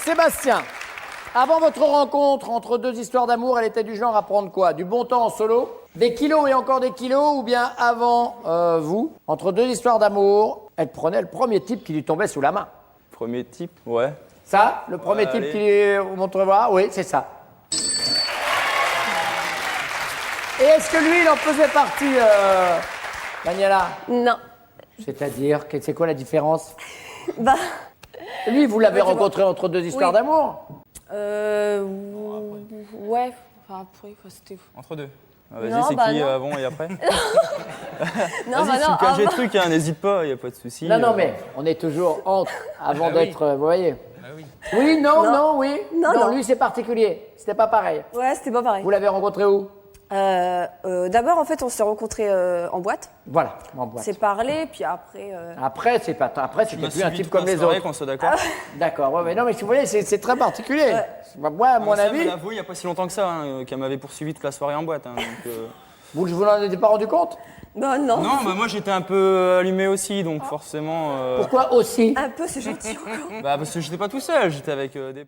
Sébastien, avant votre rencontre entre deux histoires d'amour, elle était du genre à prendre quoi? Du bon temps en solo, des kilos et encore des kilos, ou bien avant vous, entre deux histoires d'amour, elle prenait le premier type qui lui tombait sous la main? Premier type, ouais. Ça, le premier type allez. qui lui montre voir? Oui, c'est ça. Et est-ce que lui, il en faisait partie, Daniela? Non. C'est-à-dire, c'est quoi la différence? Bah. Lui, vous l'avez rencontré entre deux histoires Oui. d'amour? Ouais. Enfin, après, c'était. Entre deux. Ah, vas-y, Non, c'est bah qui non. avant et après? Non, Vas-y, si tu non. caches des avant. trucs, hein, n'hésite pas, y a pas de souci. Non, non, mais on est toujours entre, avant Ah oui. d'être, vous voyez. Ah oui. Oui, non, Non. non, oui. Non. Lui, c'est particulier. C'était pas pareil. Ouais, c'était pas pareil. Vous l'avez rencontré où? D'abord, en fait, on s'est rencontrés en boîte. Voilà, en boîte. C'est parlé, puis après. Après, c'était Tu m'as plus un suivi type toute comme la les soirée, autres. qu'on soit d'accord. D'accord, ouais, mais non, mais vous voyez, c'est très particulier. Ouais. Moi, à mon Ça, avis, elle a avoué il n'y a pas si longtemps que ça, hein, qu'elle m'avait poursuivi toute la soirée en boîte. Hein, donc, vous n'en étiez pas rendu compte? Non, non. Non, bah moi j'étais un peu allumé aussi, donc forcément. Pourquoi aussi? Un peu, c'est gentil encore. Bah parce que j'étais pas tout seul, j'étais avec des potes.